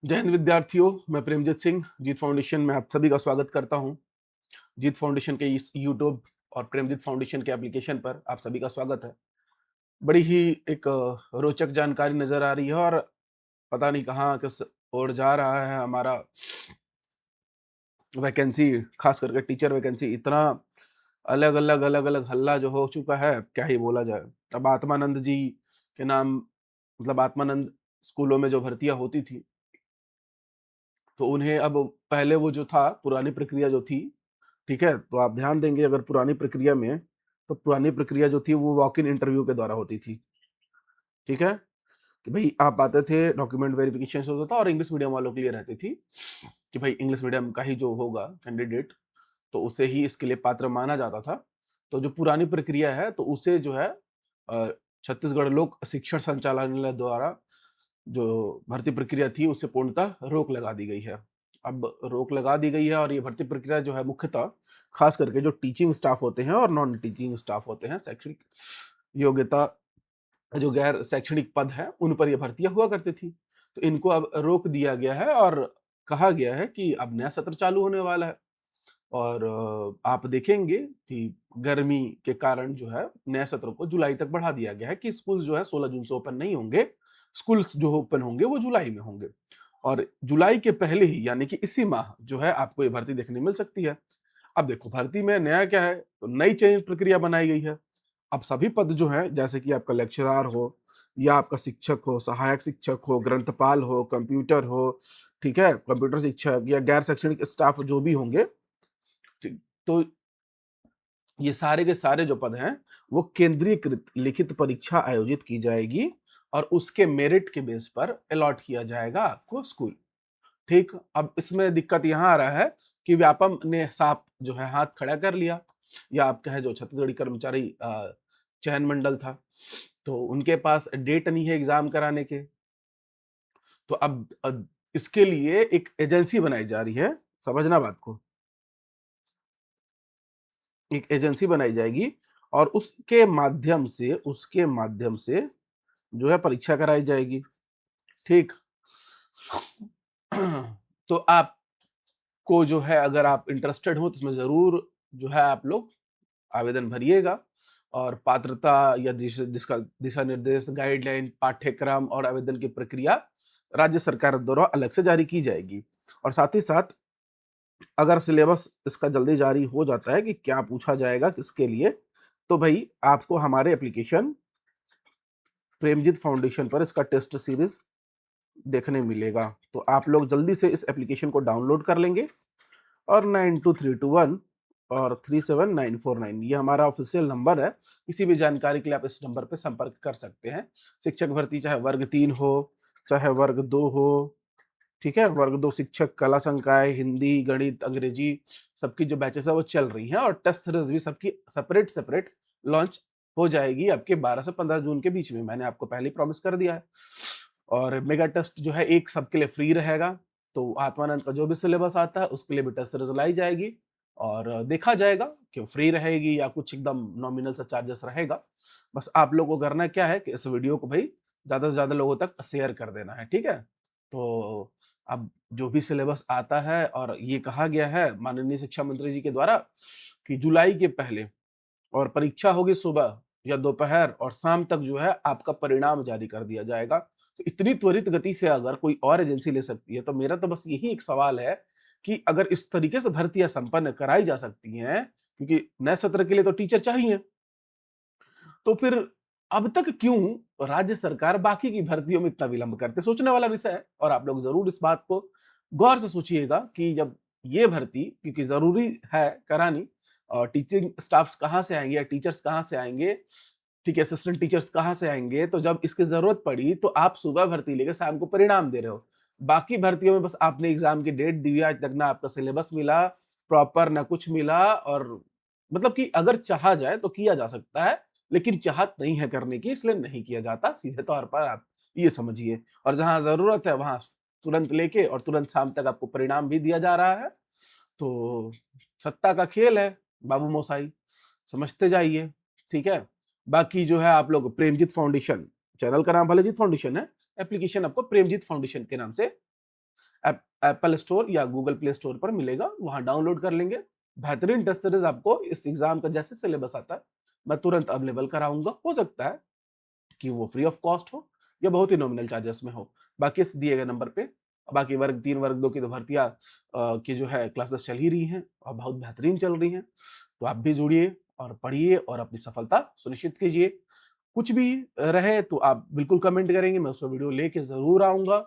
जय हिंद विद्यार्थियों, मैं प्रेमजीत सिंह जीत फाउंडेशन में आप सभी का स्वागत करता हूं। जीत फाउंडेशन के इस यूट्यूब और प्रेमजीत फाउंडेशन के एप्लीकेशन पर आप सभी का स्वागत है। बड़ी ही एक रोचक जानकारी नजर आ रही है और पता नहीं कहाँ किस ओर जा रहा है हमारा वैकेंसी, खास करके टीचर वैकेंसी। इतना अलग अलग हल्ला जो हो चुका है, क्या ही बोला जाए। अब आत्मानंद जी के नाम, मतलब आत्मानंद स्कूलों में जो भर्तियां होती थी, तो उन्हें अब, पहले वो जो था पुरानी प्रक्रिया जो थी, ठीक है, तो आप ध्यान देंगे अगर पुरानी प्रक्रिया में, तो पुरानी प्रक्रिया जो थी वो वॉक इन इंटरव्यू के द्वारा होती थी। ठीक है, कि भाई आप आते थे, डॉक्यूमेंट वेरिफिकेशन होता था और इंग्लिश मीडियम वालों के लिए रहती थी कि भाई इंग्लिश मीडियम का ही जो होगा कैंडिडेट, तो उसे ही इसके लिए पात्र माना जाता था। तो जो पुरानी प्रक्रिया है, तो उसे जो है अ, छत्तीसगढ़ लोक शिक्षण संचालनालय द्वारा जो भर्ती प्रक्रिया थी उसे पूर्णतः रोक लगा दी गई है। अब रोक लगा दी गई है और ये भर्ती प्रक्रिया जो है मुख्यतः खास करके जो टीचिंग स्टाफ होते हैं और नॉन टीचिंग स्टाफ होते हैं, शैक्षणिक योग्यता जो गैर शैक्षणिक पद है उन पर ये भर्तियां हुआ करती थी। तो इनको अब रोक दिया गया है और कहा गया है कि अब नया सत्र चालू होने वाला है। और आप देखेंगे कि गर्मी के कारण जो है नए सत्र को जुलाई तक बढ़ा दिया गया है कि स्कूल जो है 16 जून से ओपन नहीं होंगे। स्कूल्स जो ओपन होंगे वो जुलाई में होंगे और जुलाई के पहले ही यानी कि इसी माह जो है आपको ये भर्ती देखने मिल सकती है। अब देखो भर्ती में नया क्या है, तो नई चयन प्रक्रिया बनाई गई है। अब सभी पद जो हैं, जैसे कि आपका लेक्चरर हो या आपका शिक्षक हो, सहायक शिक्षक हो, ग्रंथपाल हो, कंप्यूटर हो, ठीक है, कंप्यूटर शिक्षक या गैर शैक्षणिक स्टाफ जो भी होंगे, ठीक, तो ये सारे के सारे जो पद हैं, वो केंद्रीयकृत लिखित परीक्षा आयोजित की जाएगी और उसके मेरिट के बेस पर अलॉट किया जाएगा आपको स्कूल। ठीक, अब इसमें दिक्कत यहाँ आ रहा है कि व्यापम ने साफ जो है हाथ खड़ा कर लिया, या आप कहे जो छत्तीसगढ़ी कर्मचारी चयन मंडल था, तो उनके पास डेट नहीं है एग्जाम कराने के। तो अब इसके लिए एक एजेंसी बनाई जा रही है, समझना बात को। एक एजेंसी बनाई जाएगी और उसके माध्यम से जो है परीक्षा कराई जाएगी। ठीक। तो आपको जो है, अगर आप इंटरेस्टेड हो तो इसमें जरूर जो है आप लोग आवेदन भरिएगा और पात्रता या जिसका दिशा निर्देश, गाइडलाइन, पाठ्यक्रम और आवेदन की प्रक्रिया राज्य सरकार द्वारा अलग से जारी की जाएगी। और साथ ही साथ अगर सिलेबस इसका जल्दी जारी हो जाता है कि क्या पूछा जाएगा किसके लिए, तो भाई आपको हमारे एप्लीकेशन प्रेमजीत फाउंडेशन पर इसका टेस्ट सीरीज देखने मिलेगा। तो आप लोग जल्दी से इस एप्लीकेशन को डाउनलोड कर लेंगे और 92321 और 37949 ये हमारा ऑफिशियल नंबर है। किसी भी जानकारी के लिए आप इस नंबर पे संपर्क कर सकते हैं। शिक्षक भर्ती चाहे वर्ग 3 हो, चाहे वर्ग 2 हो, ठीक है, वर्ग 2 शिक्षक, कला संकाय, हिंदी, गणित, अंग्रेजी, सबकी जो बैचेस है वो चल रही हैं और टेस्ट सीरीज भी सबकी सेपरेट सेपरेट लॉन्च हो जाएगी आपके 12 से 15 जून के बीच में। मैंने आपको पहले ही प्रॉमिस कर दिया है। और मेगा टेस्ट जो है एक सबके लिए फ्री रहेगा। तो आत्मानंद का जो भी सिलेबस आता है उसके लिए भी टेस्ट सीरीज लाई जाएगी और देखा जाएगा कि फ्री रहेगी या कुछ एकदम नॉमिनल सा चार्जेस रहेगा। बस आप लोगों को करना क्या है कि इस वीडियो को भाई ज्यादा से ज्यादा लोगों तक शेयर कर देना है, ठीक है। तो अब जो भी सिलेबस आता है, और ये कहा गया है माननीय शिक्षा मंत्री जी के द्वारा कि जुलाई के पहले, और परीक्षा होगी सुबह या दोपहर और शाम तक जो है आपका परिणाम जारी कर दिया जाएगा। तो इतनी त्वरित गति से अगर कोई और एजेंसी ले सकती है, तो मेरा तो बस यही एक सवाल है कि अगर इस तरीके से भर्तियां संपन्न कराई जा सकती हैं, क्योंकि नए सत्र के लिए तो टीचर चाहिए, तो फिर अब तक क्यों राज्य सरकार बाकी की भर्तियों में इतना विलंब करते? सोचने वाला विषय है और आप लोग जरूर इस बात को गौर से सोचिएगा कि जब ये भर्ती, क्योंकि जरूरी है करानी, और टीचिंग स्टाफ्स कहाँ से आएंगे या टीचर्स कहाँ से आएंगे, ठीक है, असिस्टेंट टीचर्स कहाँ से आएंगे, तो जब इसकी जरूरत पड़ी तो आप सुबह भर्ती लेकर शाम को परिणाम दे रहे हो। बाकी भर्तियों में बस आपने एग्जाम की डेट दी, आज तक ना आपका सिलेबस मिला प्रॉपर, ना कुछ मिला। और मतलब कि अगर चाहा जाए तो किया जा सकता है, लेकिन चाहत नहीं है करने की, इसलिए नहीं किया जाता, सीधे तौर पर आप ये समझिए। और जहां जरूरत है वहां तुरंत लेके और तुरंत शाम तक आपको परिणाम भी दिया जा रहा है। तो सत्ता का खेल है बाबू मोसाई, समझते जाइए, ठीक है। बाकी जो है आप लोग प्रेमजीत फाउंडेशन, चैनल का नाम भले जीत फाउंडेशन है, एप्लीकेशन आपको प्रेमजीत फाउंडेशन के नाम से एप्पल स्टोर या गूगल प्ले स्टोर पर मिलेगा, वहाँ डाउनलोड कर लेंगे। बेहतरीन टेस्ट सीरीज़ आपको इस एग्ज़ाम का जैसे सिलेबस आता है, मैं तुरंत अवेलेबल कराऊँगा। हो सकता है कि वो फ्री ऑफ कॉस्ट हो या बहुत ही नॉमिनल चार्जेस में हो। बाकी इस दिए गए नंबर पे बाकी वर्ग 3, वर्ग 2 की तो भर्तियाँ की जो है क्लासेस चल ही रही हैं और बहुत बेहतरीन चल रही हैं। तो आप भी जुड़िए और पढ़िए और अपनी सफलता सुनिश्चित कीजिए। कुछ भी रहे तो आप बिल्कुल कमेंट करेंगे, मैं उसपे वीडियो लेके ज़रूर आऊँगा।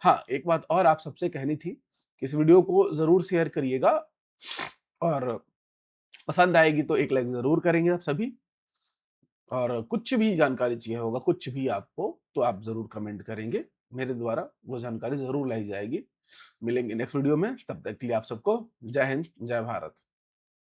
हाँ, एक बात और आप सबसे कहनी थी कि इस वीडियो को ज़रूर शेयर करिएगा और पसंद आएगी तो एक लाइक ज़रूर करेंगे आप सभी। और कुछ भी जानकारी चाहिए होगा, कुछ भी आपको, तो आप ज़रूर कमेंट करेंगे। मेरे द्वारा वो जानकारी ज़रूर लाई जाएगी। मिलेंगे नेक्स्ट वीडियो में, तब तक के लिए आप सबको जय हिंद, जय भारत।